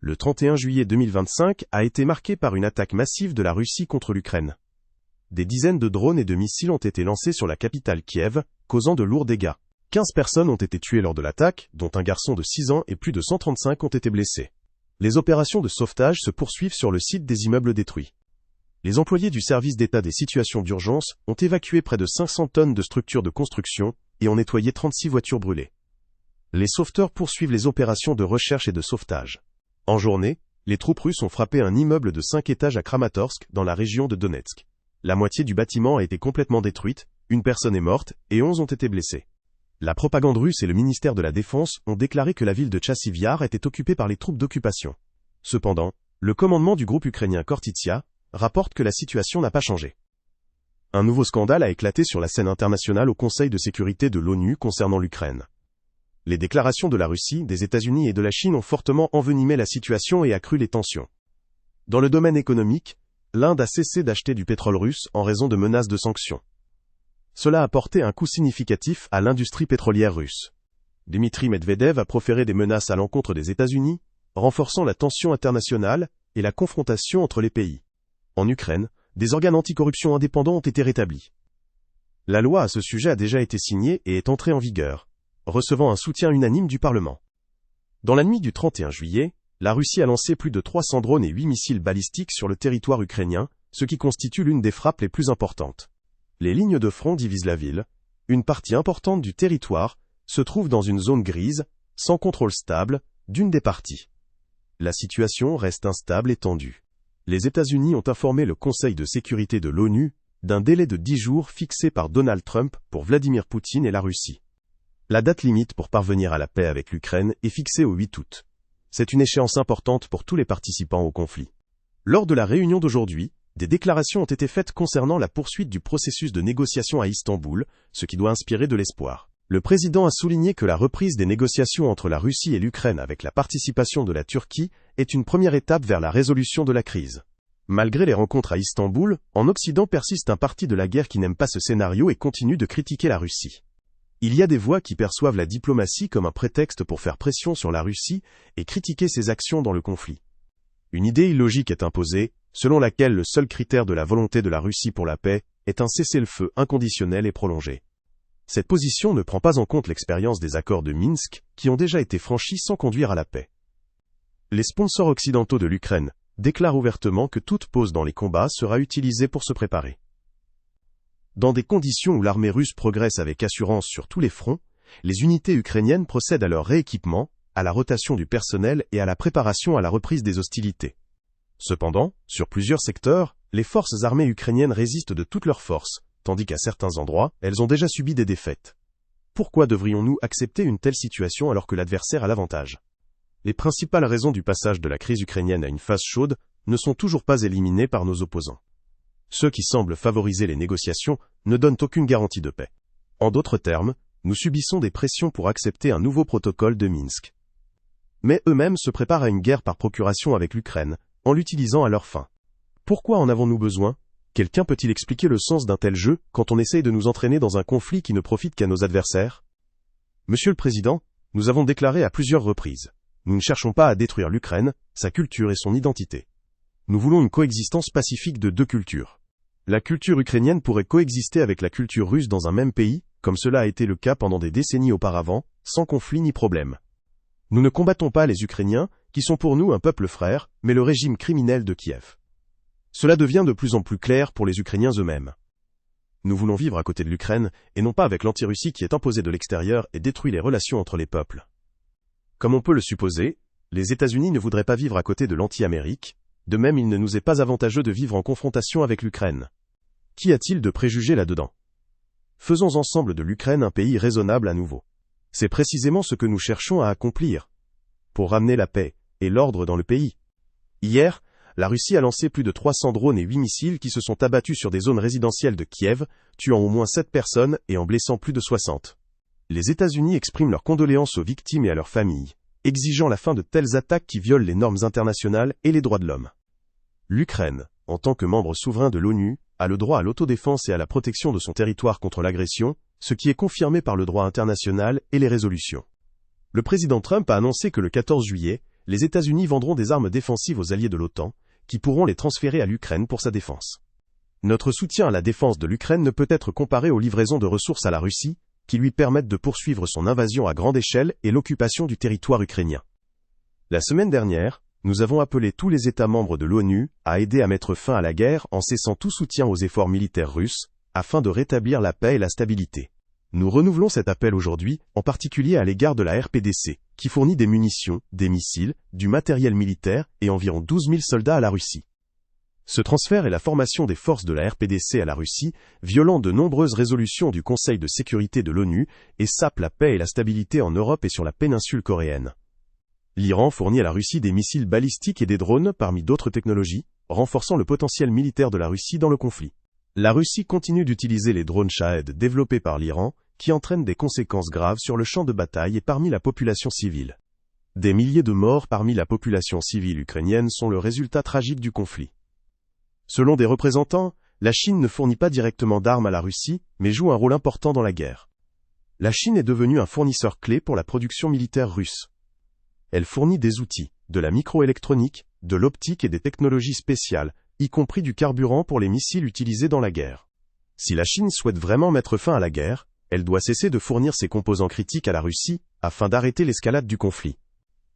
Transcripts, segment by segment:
Le 31 juillet 2025 a été marqué par une attaque massive de la Russie contre l'Ukraine. Des dizaines de drones et de missiles ont été lancés sur la capitale Kiev, causant de lourds dégâts. 15 personnes ont été tuées lors de l'attaque, dont un garçon de 6 ans et plus de 135 ont été blessés. Les opérations de sauvetage se poursuivent sur le site des immeubles détruits. Les employés du service d'état des situations d'urgence ont évacué près de 500 tonnes de structures de construction et ont nettoyé 36 voitures brûlées. Les sauveteurs poursuivent les opérations de recherche et de sauvetage. En journée, les troupes russes ont frappé un immeuble de 5 étages à Kramatorsk, dans la région de Donetsk. La moitié du bâtiment a été complètement détruite, une personne est morte et 11 ont été blessés. La propagande russe et le ministère de la Défense ont déclaré que la ville de Chassiv Yar était occupée par les troupes d'occupation. Cependant, le commandement du groupe ukrainien Khortytsia rapporte que la situation n'a pas changé. Un nouveau scandale a éclaté sur la scène internationale au Conseil de sécurité de l'ONU concernant l'Ukraine. Les déclarations de la Russie, des États-Unis et de la Chine ont fortement envenimé la situation et accru les tensions. Dans le domaine économique, l'Inde a cessé d'acheter du pétrole russe en raison de menaces de sanctions. Cela a porté un coup significatif à l'industrie pétrolière russe. Dmitry Medvedev a proféré des menaces à l'encontre des États-Unis, renforçant la tension internationale et la confrontation entre les pays. En Ukraine, des organes anticorruption indépendants ont été rétablis. La loi à ce sujet a déjà été signée et est entrée en vigueur, recevant un soutien unanime du Parlement. Dans la nuit du 31 juillet, la Russie a lancé plus de 300 drones et 8 missiles balistiques sur le territoire ukrainien, ce qui constitue l'une des frappes les plus importantes. Les lignes de front divisent la ville. Une partie importante du territoire se trouve dans une zone grise, sans contrôle stable, d'une des parties. La situation reste instable et tendue. Les États-Unis ont informé le Conseil de sécurité de l'ONU d'un délai de 10 jours fixé par Donald Trump pour Vladimir Poutine et la Russie. La date limite pour parvenir à la paix avec l'Ukraine est fixée au 8 août. C'est une échéance importante pour tous les participants au conflit. Lors de la réunion d'aujourd'hui, des déclarations ont été faites concernant la poursuite du processus de négociation à Istanbul, ce qui doit inspirer de l'espoir. Le président a souligné que la reprise des négociations entre la Russie et l'Ukraine avec la participation de la Turquie est une première étape vers la résolution de la crise. Malgré les rencontres à Istanbul, en Occident persiste un parti de la guerre qui n'aime pas ce scénario et continue de critiquer la Russie. Il y a des voix qui perçoivent la diplomatie comme un prétexte pour faire pression sur la Russie et critiquer ses actions dans le conflit. Une idée illogique est imposée, selon laquelle le seul critère de la volonté de la Russie pour la paix est un cessez-le-feu inconditionnel et prolongé. Cette position ne prend pas en compte l'expérience des accords de Minsk, qui ont déjà été franchis sans conduire à la paix. Les sponsors occidentaux de l'Ukraine déclarent ouvertement que toute pause dans les combats sera utilisée pour se préparer. Dans des conditions où l'armée russe progresse avec assurance sur tous les fronts, les unités ukrainiennes procèdent à leur rééquipement, à la rotation du personnel et à la préparation à la reprise des hostilités. Cependant, sur plusieurs secteurs, les forces armées ukrainiennes résistent de toutes leurs forces, tandis qu'à certains endroits, elles ont déjà subi des défaites. Pourquoi devrions-nous accepter une telle situation alors que l'adversaire a l'avantage ? Les principales raisons du passage de la crise ukrainienne à une phase chaude ne sont toujours pas éliminées par nos opposants. Ceux qui semblent favoriser les négociations ne donnent aucune garantie de paix. En d'autres termes, nous subissons des pressions pour accepter un nouveau protocole de Minsk. Mais eux-mêmes se préparent à une guerre par procuration avec l'Ukraine, en l'utilisant à leur fin. Pourquoi en avons-nous besoin ? Quelqu'un peut-il expliquer le sens d'un tel jeu quand on essaye de nous entraîner dans un conflit qui ne profite qu'à nos adversaires ? Monsieur le Président, nous avons déclaré à plusieurs reprises. Nous ne cherchons pas à détruire l'Ukraine, sa culture et son identité. Nous voulons une coexistence pacifique de deux cultures. La culture ukrainienne pourrait coexister avec la culture russe dans un même pays, comme cela a été le cas pendant des décennies auparavant, sans conflit ni problème. Nous ne combattons pas les Ukrainiens, qui sont pour nous un peuple frère, mais le régime criminel de Kiev. Cela devient de plus en plus clair pour les Ukrainiens eux-mêmes. Nous voulons vivre à côté de l'Ukraine, et non pas avec l'anti-Russie qui est imposée de l'extérieur et détruit les relations entre les peuples. Comme on peut le supposer, les États-Unis ne voudraient pas vivre à côté de l'anti-Amérique, de même il ne nous est pas avantageux de vivre en confrontation avec l'Ukraine. Qu'y a-t-il de préjugés là-dedans ? Faisons ensemble de l'Ukraine un pays raisonnable à nouveau. C'est précisément ce que nous cherchons à accomplir, pour ramener la paix et l'ordre dans le pays. Hier, la Russie a lancé plus de 300 drones et 8 missiles qui se sont abattus sur des zones résidentielles de Kiev, tuant au moins 7 personnes et en blessant plus de 60. Les États-Unis expriment leurs condoléances aux victimes et à leurs familles, exigeant la fin de telles attaques qui violent les normes internationales et les droits de l'homme. L'Ukraine, en tant que membre souverain de l'ONU, a le droit à l'autodéfense et à la protection de son territoire contre l'agression, ce qui est confirmé par le droit international et les résolutions. Le président Trump a annoncé que le 14 juillet, les États-Unis vendront des armes défensives aux alliés de l'OTAN, qui pourront les transférer à l'Ukraine pour sa défense. Notre soutien à la défense de l'Ukraine ne peut être comparé aux livraisons de ressources à la Russie, qui lui permettent de poursuivre son invasion à grande échelle et l'occupation du territoire ukrainien. La semaine dernière, nous avons appelé tous les États membres de l'ONU à aider à mettre fin à la guerre en cessant tout soutien aux efforts militaires russes, afin de rétablir la paix et la stabilité. Nous renouvelons cet appel aujourd'hui, en particulier à l'égard de la RPDC, qui fournit des munitions, des missiles, du matériel militaire et environ 12 000 soldats à la Russie. Ce transfert et la formation des forces de la RPDC à la Russie, violant de nombreuses résolutions du Conseil de sécurité de l'ONU, et sapent la paix et la stabilité en Europe et sur la péninsule coréenne. L'Iran fournit à la Russie des missiles balistiques et des drones parmi d'autres technologies, renforçant le potentiel militaire de la Russie dans le conflit. La Russie continue d'utiliser les drones Shahed développés par l'Iran, qui entraînent des conséquences graves sur le champ de bataille et parmi la population civile. Des milliers de morts parmi la population civile ukrainienne sont le résultat tragique du conflit. Selon des représentants, la Chine ne fournit pas directement d'armes à la Russie, mais joue un rôle important dans la guerre. La Chine est devenue un fournisseur clé pour la production militaire russe. Elle fournit des outils, de la microélectronique, de l'optique et des technologies spéciales, y compris du carburant pour les missiles utilisés dans la guerre. Si la Chine souhaite vraiment mettre fin à la guerre, elle doit cesser de fournir ses composants critiques à la Russie, afin d'arrêter l'escalade du conflit.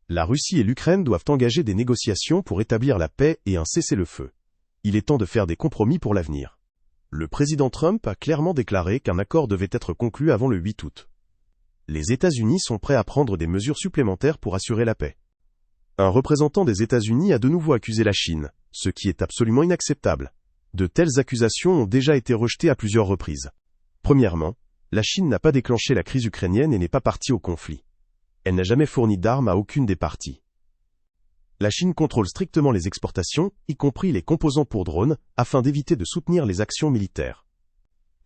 La Russie et l'Ukraine doivent engager des négociations pour établir la paix et un cessez-le-feu. Il est temps de faire des compromis pour l'avenir. Le président Trump a clairement déclaré qu'un accord devait être conclu avant le 8 août. Les États-Unis sont prêts à prendre des mesures supplémentaires pour assurer la paix. Un représentant des États-Unis a de nouveau accusé la Chine, ce qui est absolument inacceptable. De telles accusations ont déjà été rejetées à plusieurs reprises. Premièrement, la Chine n'a pas déclenché la crise ukrainienne et n'est pas partie au conflit. Elle n'a jamais fourni d'armes à aucune des parties. La Chine contrôle strictement les exportations, y compris les composants pour drones, afin d'éviter de soutenir les actions militaires.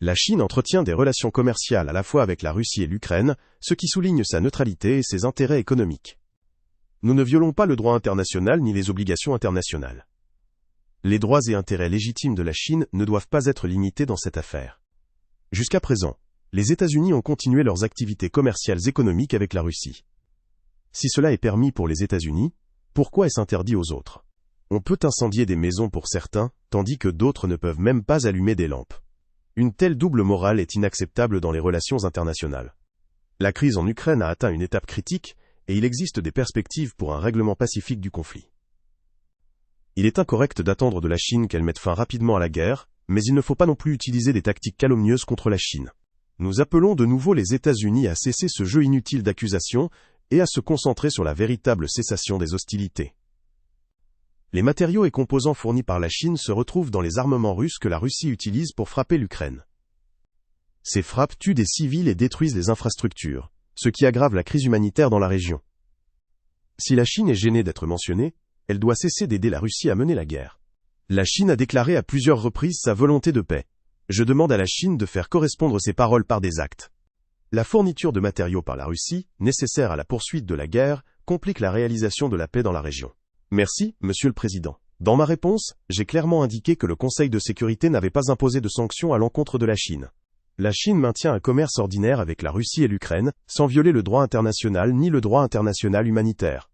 La Chine entretient des relations commerciales à la fois avec la Russie et l'Ukraine, ce qui souligne sa neutralité et ses intérêts économiques. Nous ne violons pas le droit international ni les obligations internationales. Les droits et intérêts légitimes de la Chine ne doivent pas être limités dans cette affaire. Jusqu'à présent, les États-Unis ont continué leurs activités commerciales économiques avec la Russie. Si cela est permis pour les États-Unis, pourquoi est-ce interdit aux autres? On peut incendier des maisons pour certains, tandis que d'autres ne peuvent même pas allumer des lampes. Une telle double morale est inacceptable dans les relations internationales. La crise en Ukraine a atteint une étape critique, et il existe des perspectives pour un règlement pacifique du conflit. Il est incorrect d'attendre de la Chine qu'elle mette fin rapidement à la guerre, mais il ne faut pas non plus utiliser des tactiques calomnieuses contre la Chine. Nous appelons de nouveau les États-Unis à cesser ce jeu inutile d'accusations et à se concentrer sur la véritable cessation des hostilités. Les matériaux et composants fournis par la Chine se retrouvent dans les armements russes que la Russie utilise pour frapper l'Ukraine. Ces frappes tuent des civils et détruisent les infrastructures, ce qui aggrave la crise humanitaire dans la région. Si la Chine est gênée d'être mentionnée, elle doit cesser d'aider la Russie à mener la guerre. La Chine a déclaré à plusieurs reprises sa volonté de paix. Je demande à la Chine de faire correspondre ses paroles par des actes. La fourniture de matériaux par la Russie, nécessaire à la poursuite de la guerre, complique la réalisation de la paix dans la région. Merci, Monsieur le Président. Dans ma réponse, j'ai clairement indiqué que le Conseil de sécurité n'avait pas imposé de sanctions à l'encontre de la Chine. La Chine maintient un commerce ordinaire avec la Russie et l'Ukraine, sans violer le droit international ni le droit international humanitaire.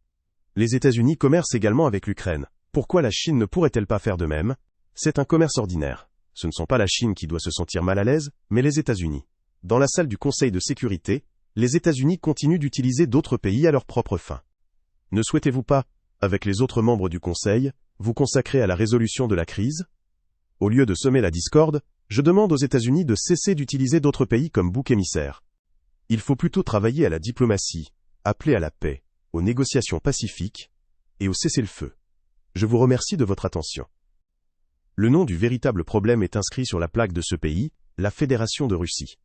Les États-Unis commercent également avec l'Ukraine. Pourquoi la Chine ne pourrait-elle pas faire de même? C'est un commerce ordinaire. Ce ne sont pas la Chine qui doit se sentir mal à l'aise, mais les États-Unis. Dans la salle du Conseil de sécurité, les États-Unis continuent d'utiliser d'autres pays à leurs propres fins. Ne souhaitez-vous pas, avec les autres membres du Conseil, vous consacrer à la résolution de la crise? Au lieu de semer la discorde, je demande aux États-Unis de cesser d'utiliser d'autres pays comme bouc émissaire. Il faut plutôt travailler à la diplomatie, appeler à la paix, aux négociations pacifiques et au cessez-le-feu. Je vous remercie de votre attention. Le nom du véritable problème est inscrit sur la plaque de ce pays, la Fédération de Russie.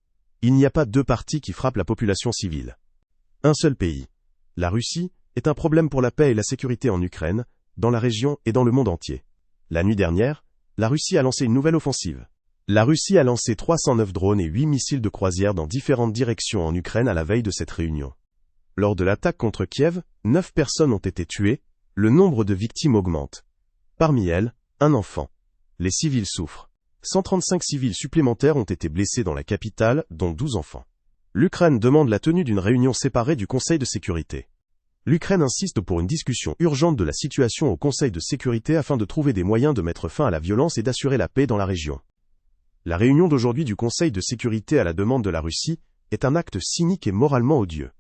Il n'y a pas deux partis qui frappent la population civile. Un seul pays. La Russie est un problème pour la paix et la sécurité en Ukraine, dans la région et dans le monde entier. La nuit dernière, la Russie a lancé une nouvelle offensive. La Russie a lancé 309 drones et 8 missiles de croisière dans différentes directions en Ukraine à la veille de cette réunion. Lors de l'attaque contre Kiev, 9 personnes ont été tuées, le nombre de victimes augmente. Parmi elles, un enfant. Les civils souffrent. 135 civils supplémentaires ont été blessés dans la capitale, dont 12 enfants. L'Ukraine demande la tenue d'une réunion séparée du Conseil de sécurité. L'Ukraine insiste pour une discussion urgente de la situation au Conseil de sécurité afin de trouver des moyens de mettre fin à la violence et d'assurer la paix dans la région. La réunion d'aujourd'hui du Conseil de sécurité à la demande de la Russie est un acte cynique et moralement odieux.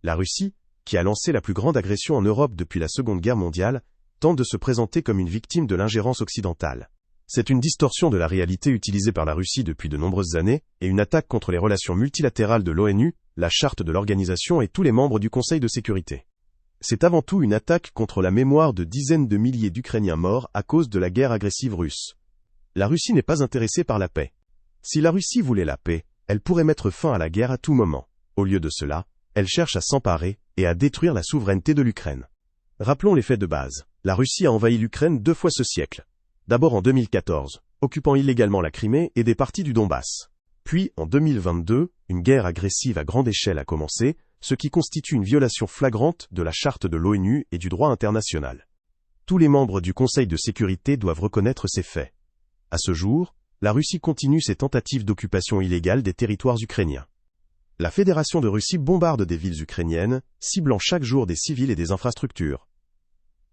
La Russie, qui a lancé la plus grande agression en Europe depuis la Seconde Guerre mondiale, tente de se présenter comme une victime de l'ingérence occidentale. C'est une distorsion de la réalité utilisée par la Russie depuis de nombreuses années et une attaque contre les relations multilatérales de l'ONU, la charte de l'organisation et tous les membres du Conseil de sécurité. C'est avant tout une attaque contre la mémoire de dizaines de milliers d'Ukrainiens morts à cause de la guerre agressive russe. La Russie n'est pas intéressée par la paix. Si la Russie voulait la paix, elle pourrait mettre fin à la guerre à tout moment. Au lieu de cela, elle cherche à s'emparer et à détruire la souveraineté de l'Ukraine. Rappelons les faits de base. La Russie a envahi l'Ukraine 2 fois ce siècle. D'abord en 2014, occupant illégalement la Crimée et des parties du Donbass. Puis, en 2022, une guerre agressive à grande échelle a commencé, ce qui constitue une violation flagrante de la charte de l'ONU et du droit international. Tous les membres du Conseil de sécurité doivent reconnaître ces faits. À ce jour, la Russie continue ses tentatives d'occupation illégale des territoires ukrainiens. La Fédération de Russie bombarde des villes ukrainiennes, ciblant chaque jour des civils et des infrastructures.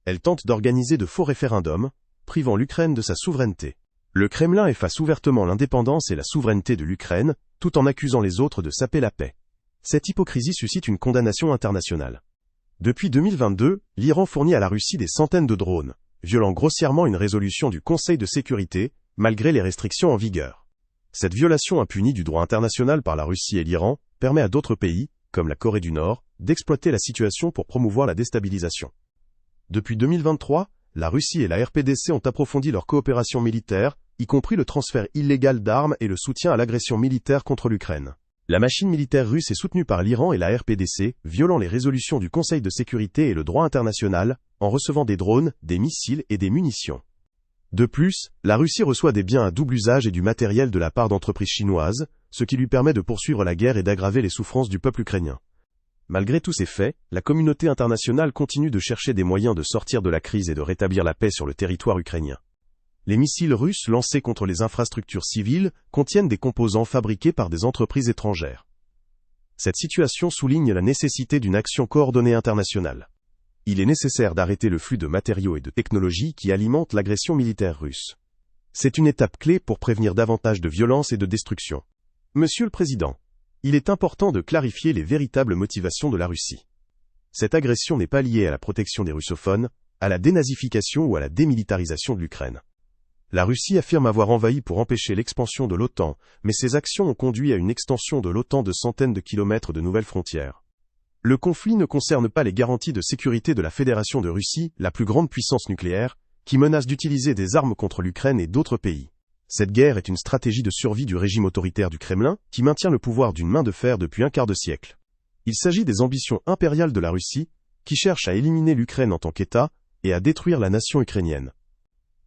Elle tente d'organiser de faux référendums, privant l'Ukraine de sa souveraineté. Le Kremlin efface ouvertement l'indépendance et la souveraineté de l'Ukraine, tout en accusant les autres de saper la paix. Cette hypocrisie suscite une condamnation internationale. Depuis 2022, l'Iran fournit à la Russie des centaines de drones, violant grossièrement une résolution du Conseil de sécurité, malgré les restrictions en vigueur. Cette violation impunie du droit international par la Russie et l'Iran permet à d'autres pays, comme la Corée du Nord, d'exploiter la situation pour promouvoir la déstabilisation. Depuis 2023, la Russie et la RPDC ont approfondi leur coopération militaire, y compris le transfert illégal d'armes et le soutien à l'agression militaire contre l'Ukraine. La machine militaire russe est soutenue par l'Iran et la RPDC, violant les résolutions du Conseil de sécurité et le droit international, en recevant des drones, des missiles et des munitions. De plus, la Russie reçoit des biens à double usage et du matériel de la part d'entreprises chinoises, ce qui lui permet de poursuivre la guerre et d'aggraver les souffrances du peuple ukrainien. Malgré tous ces faits, la communauté internationale continue de chercher des moyens de sortir de la crise et de rétablir la paix sur le territoire ukrainien. Les missiles russes lancés contre les infrastructures civiles contiennent des composants fabriqués par des entreprises étrangères. Cette situation souligne la nécessité d'une action coordonnée internationale. Il est nécessaire d'arrêter le flux de matériaux et de technologies qui alimentent l'agression militaire russe. C'est une étape clé pour prévenir davantage de violence et de destruction. Monsieur le Président, il est important de clarifier les véritables motivations de la Russie. Cette agression n'est pas liée à la protection des russophones, à la dénazification ou à la démilitarisation de l'Ukraine. La Russie affirme avoir envahi pour empêcher l'expansion de l'OTAN, mais ces actions ont conduit à une extension de l'OTAN de centaines de kilomètres de nouvelles frontières. Le conflit ne concerne pas les garanties de sécurité de la Fédération de Russie, la plus grande puissance nucléaire, qui menace d'utiliser des armes contre l'Ukraine et d'autres pays. Cette guerre est une stratégie de survie du régime autoritaire du Kremlin, qui maintient le pouvoir d'une main de fer depuis un quart de siècle. Il s'agit des ambitions impériales de la Russie, qui cherche à éliminer l'Ukraine en tant qu'État et à détruire la nation ukrainienne.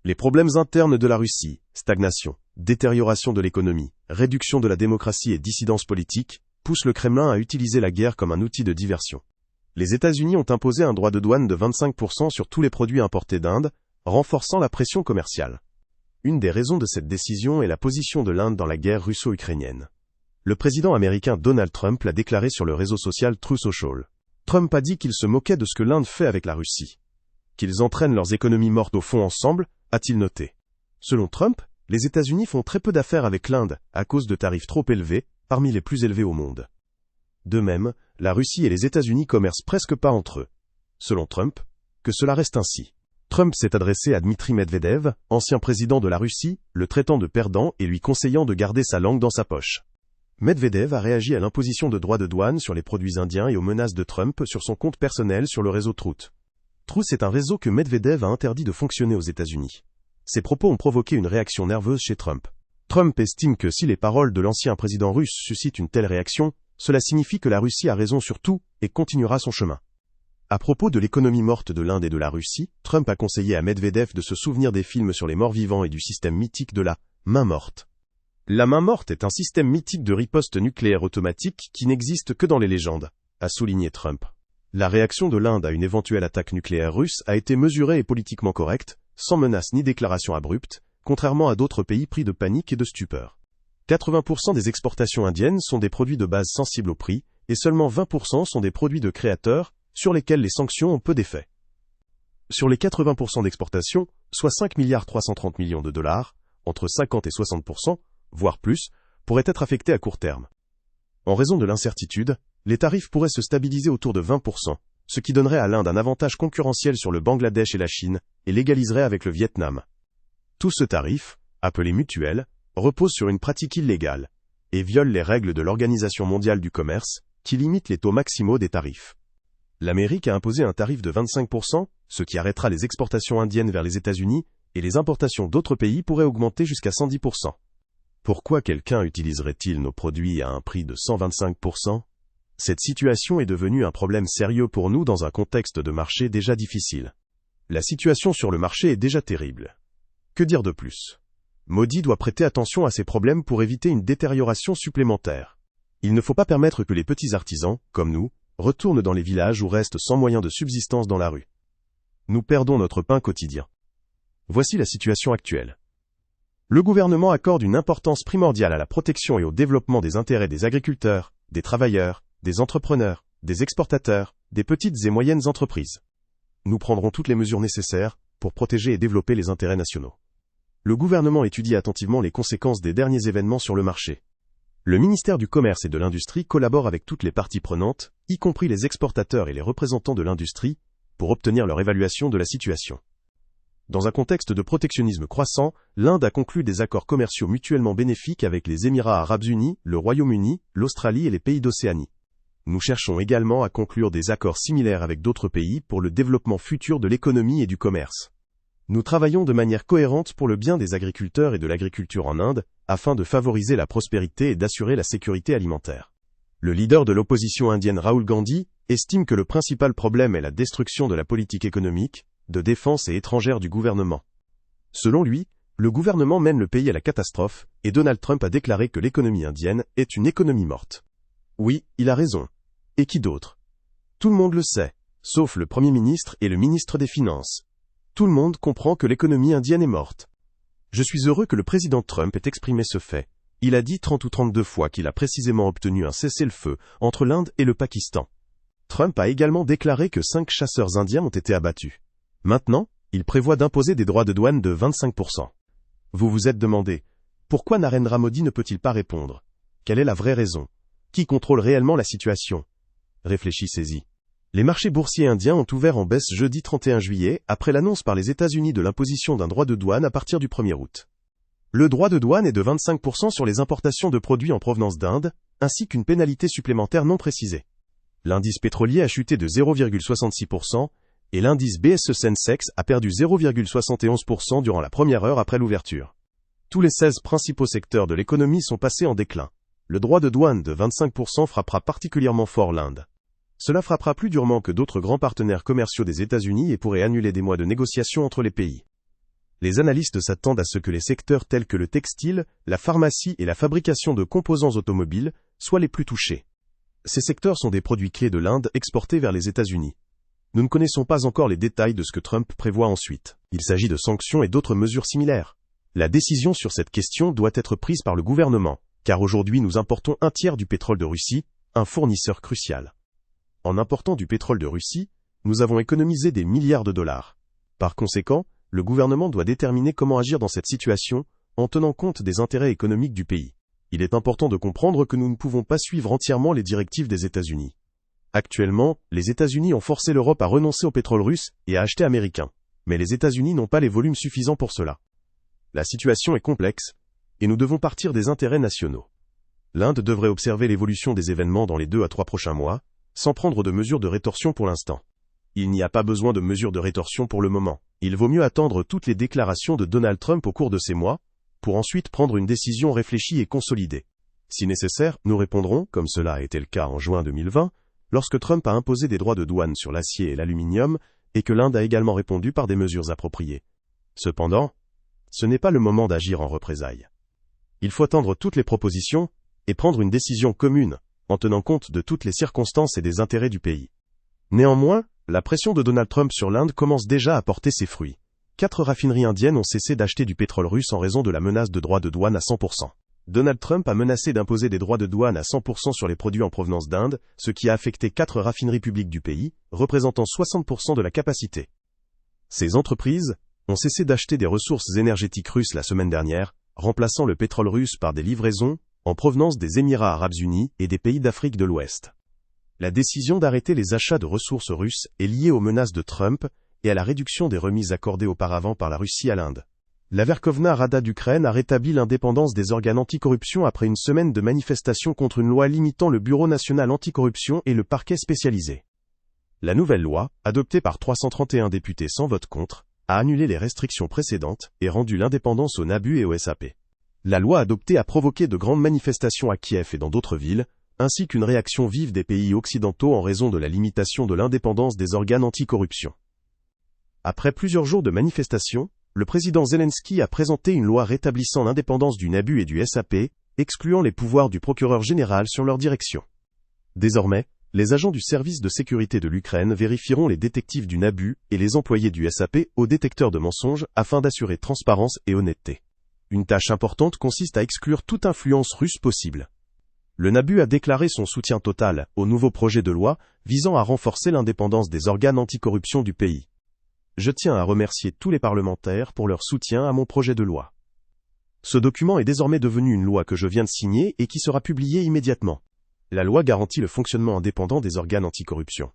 Les problèmes internes de la Russie, stagnation, détérioration de l'économie, réduction de la démocratie et dissidence politique, poussent le Kremlin à utiliser la guerre comme un outil de diversion. Les États-Unis ont imposé un droit de douane de 25% sur tous les produits importés d'Inde, renforçant la pression commerciale. Une des raisons de cette décision est la position de l'Inde dans la guerre russo-ukrainienne. Le président américain Donald Trump l'a déclaré sur le réseau social Truth Social. Trump a dit qu'il se moquait de ce que l'Inde fait avec la Russie. Qu'ils entraînent leurs économies mortes au fond ensemble, a-t-il noté. Selon Trump, les États-Unis font très peu d'affaires avec l'Inde, à cause de tarifs trop élevés, parmi les plus élevés au monde. De même, la Russie et les États-Unis commercent presque pas entre eux. Selon Trump, que cela reste ainsi. Trump s'est adressé à Dmitry Medvedev, ancien président de la Russie, le traitant de perdant et lui conseillant de garder sa langue dans sa poche. Medvedev a réagi à l'imposition de droits de douane sur les produits indiens et aux menaces de Trump sur son compte personnel sur le réseau Truth. Truth est un réseau que Medvedev a interdit de fonctionner aux États-Unis. Ces propos ont provoqué une réaction nerveuse chez Trump. Trump estime que si les paroles de l'ancien président russe suscitent une telle réaction, cela signifie que la Russie a raison sur tout et continuera son chemin. À propos de l'économie morte de l'Inde et de la Russie, Trump a conseillé à Medvedev de se souvenir des films sur les morts vivants et du système mythique de la main morte. La main morte est un système mythique de riposte nucléaire automatique qui n'existe que dans les légendes, a souligné Trump. La réaction de l'Inde à une éventuelle attaque nucléaire russe a été mesurée et politiquement correcte, sans menace ni déclaration abrupte, contrairement à d'autres pays pris de panique et de stupeur. 80% des exportations indiennes sont des produits de base sensibles au prix, et seulement 20% sont des produits de créateurs, sur lesquels les sanctions ont peu d'effet. Sur les 80% d'exportation, soit 5,330 milliards de dollars, entre 50 et 60%, voire plus, pourraient être affectés à court terme. En raison de l'incertitude, les tarifs pourraient se stabiliser autour de 20%, ce qui donnerait à l'Inde un avantage concurrentiel sur le Bangladesh et la Chine, et l'égaliserait avec le Vietnam. Tout ce tarif, appelé mutuel, repose sur une pratique illégale, et viole les règles de l'Organisation mondiale du commerce, qui limite les taux maximaux des tarifs. L'Amérique a imposé un tarif de 25%, ce qui arrêtera les exportations indiennes vers les États-Unis, et les importations d'autres pays pourraient augmenter jusqu'à 110%. Pourquoi quelqu'un utiliserait-il nos produits à un prix de 125%? Cette situation est devenue un problème sérieux pour nous dans un contexte de marché déjà difficile. La situation sur le marché est déjà terrible. Que dire de plus? Modi doit prêter attention à ces problèmes pour éviter une détérioration supplémentaire. Il ne faut pas permettre que les petits artisans, comme nous, retournent dans les villages ou restent sans moyens de subsistance dans la rue. Nous perdons notre pain quotidien. Voici la situation actuelle. Le gouvernement accorde une importance primordiale à la protection et au développement des intérêts des agriculteurs, des travailleurs, des entrepreneurs, des exportateurs, des petites et moyennes entreprises. Nous prendrons toutes les mesures nécessaires pour protéger et développer les intérêts nationaux. Le gouvernement étudie attentivement les conséquences des derniers événements sur le marché. Le ministère du Commerce et de l'Industrie collabore avec toutes les parties prenantes, y compris les exportateurs et les représentants de l'industrie, pour obtenir leur évaluation de la situation. Dans un contexte de protectionnisme croissant, l'Inde a conclu des accords commerciaux mutuellement bénéfiques avec les Émirats arabes unis, le Royaume-Uni, l'Australie et les pays d'Océanie. Nous cherchons également à conclure des accords similaires avec d'autres pays pour le développement futur de l'économie et du commerce. Nous travaillons de manière cohérente pour le bien des agriculteurs et de l'agriculture en Inde, afin de favoriser la prospérité et d'assurer la sécurité alimentaire. Le leader de l'opposition indienne Rahul Gandhi estime que le principal problème est la destruction de la politique économique, de défense et étrangère du gouvernement. Selon lui, le gouvernement mène le pays à la catastrophe, et Donald Trump a déclaré que l'économie indienne est une économie morte. Oui, il a raison. Et qui d'autre? Tout le monde le sait, sauf le Premier ministre et le ministre des Finances. Tout le monde comprend que l'économie indienne est morte. Je suis heureux que le président Trump ait exprimé ce fait. Il a dit 30 ou 32 fois qu'il a précisément obtenu un cessez-le-feu entre l'Inde et le Pakistan. Trump a également déclaré que 5 chasseurs indiens ont été abattus. Maintenant, il prévoit d'imposer des droits de douane de 25%. Vous vous êtes demandé, pourquoi Narendra Modi ne peut-il pas répondre? Quelle est la vraie raison? Qui contrôle réellement la situation? Réfléchissez-y. Les marchés boursiers indiens ont ouvert en baisse jeudi 31 juillet, après l'annonce par les États-Unis de l'imposition d'un droit de douane à partir du 1er août. Le droit de douane est de 25% sur les importations de produits en provenance d'Inde, ainsi qu'une pénalité supplémentaire non précisée. L'indice pétrolier a chuté de 0,66%, et l'indice BSE Sensex a perdu 0,71% durant la première heure après l'ouverture. Tous les 16 principaux secteurs de l'économie sont passés en déclin. Le droit de douane de 25% frappera particulièrement fort l'Inde. Cela frappera plus durement que d'autres grands partenaires commerciaux des États-Unis et pourrait annuler des mois de négociations entre les pays. Les analystes s'attendent à ce que les secteurs tels que le textile, la pharmacie et la fabrication de composants automobiles soient les plus touchés. Ces secteurs sont des produits clés de l'Inde exportés vers les États-Unis. Nous ne connaissons pas encore les détails de ce que Trump prévoit ensuite. Il s'agit de sanctions et d'autres mesures similaires. La décision sur cette question doit être prise par le gouvernement, car aujourd'hui nous importons un tiers du pétrole de Russie, un fournisseur crucial. En important du pétrole de Russie, nous avons économisé des milliards de dollars. Par conséquent, le gouvernement doit déterminer comment agir dans cette situation, en tenant compte des intérêts économiques du pays. Il est important de comprendre que nous ne pouvons pas suivre entièrement les directives des États-Unis. Actuellement, les États-Unis ont forcé l'Europe à renoncer au pétrole russe et à acheter américain. Mais les États-Unis n'ont pas les volumes suffisants pour cela. La situation est complexe, et nous devons partir des intérêts nationaux. L'Inde devrait observer l'évolution des événements dans les 2 à 3 prochains mois, sans prendre de mesures de rétorsion pour l'instant. Il n'y a pas besoin de mesures de rétorsion pour le moment. Il vaut mieux attendre toutes les déclarations de Donald Trump au cours de ces mois, pour ensuite prendre une décision réfléchie et consolidée. Si nécessaire, nous répondrons, comme cela a été le cas en juin 2020, lorsque Trump a imposé des droits de douane sur l'acier et l'aluminium, et que l'Inde a également répondu par des mesures appropriées. Cependant, ce n'est pas le moment d'agir en représailles. Il faut attendre toutes les propositions, et prendre une décision commune, en tenant compte de toutes les circonstances et des intérêts du pays. Néanmoins, la pression de Donald Trump sur l'Inde commence déjà à porter ses fruits. 4 raffineries indiennes ont cessé d'acheter du pétrole russe en raison de la menace de droits de douane à 100%. Donald Trump a menacé d'imposer des droits de douane à 100% sur les produits en provenance d'Inde, ce qui a affecté 4 raffineries publiques du pays, représentant 60% de la capacité. Ces entreprises ont cessé d'acheter des ressources énergétiques russes la semaine dernière, remplaçant le pétrole russe par des livraisons en provenance des Émirats arabes unis et des pays d'Afrique de l'Ouest. La décision d'arrêter les achats de ressources russes est liée aux menaces de Trump et à la réduction des remises accordées auparavant par la Russie à l'Inde. La Verkhovna Rada d'Ukraine a rétabli l'indépendance des organes anticorruption après une semaine de manifestations contre une loi limitant le Bureau national anticorruption et le parquet spécialisé. La nouvelle loi, adoptée par 331 députés sans vote contre, a annulé les restrictions précédentes et rendu l'indépendance au NABU et au SAP. La loi adoptée a provoqué de grandes manifestations à Kiev et dans d'autres villes, ainsi qu'une réaction vive des pays occidentaux en raison de la limitation de l'indépendance des organes anticorruption. Après plusieurs jours de manifestations, le président Zelensky a présenté une loi rétablissant l'indépendance du NABU et du SAP, excluant les pouvoirs du procureur général sur leur direction. Désormais, les agents du service de sécurité de l'Ukraine vérifieront les détectives du NABU et les employés du SAP au détecteur de mensonges afin d'assurer transparence et honnêteté. Une tâche importante consiste à exclure toute influence russe possible. Le NABU a déclaré son soutien total au nouveau projet de loi visant à renforcer l'indépendance des organes anticorruption du pays. Je tiens à remercier tous les parlementaires pour leur soutien à mon projet de loi. Ce document est désormais devenu une loi que je viens de signer et qui sera publiée immédiatement. La loi garantit le fonctionnement indépendant des organes anticorruption.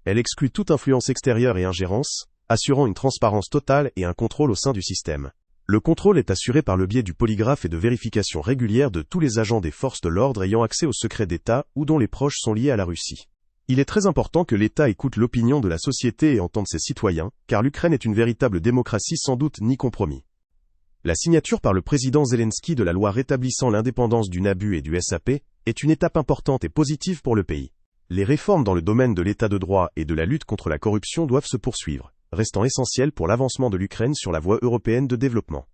Elle exclut toute influence extérieure et ingérence, assurant une transparence totale et un contrôle au sein du système. Le contrôle est assuré par le biais du polygraphe et de vérification régulière de tous les agents des forces de l'ordre ayant accès au secret d'État ou dont les proches sont liés à la Russie. Il est très important que l'État écoute l'opinion de la société et entende ses citoyens, car l'Ukraine est une véritable démocratie sans doute ni compromis. La signature par le président Zelensky de la loi rétablissant l'indépendance du NABU et du SAP est une étape importante et positive pour le pays. Les réformes dans le domaine de l'état de droit et de la lutte contre la corruption doivent se poursuivre, restant essentielles pour l'avancement de l'Ukraine sur la voie européenne de développement.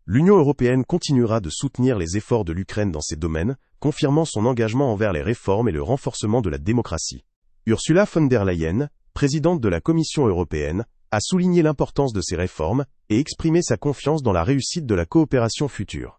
L'Union européenne continuera de soutenir les efforts de l'Ukraine dans ces domaines, confirmant son engagement envers les réformes et le renforcement de la démocratie. Ursula von der Leyen, présidente de la Commission européenne, a souligné l'importance de ces réformes et exprimé sa confiance dans la réussite de la coopération future.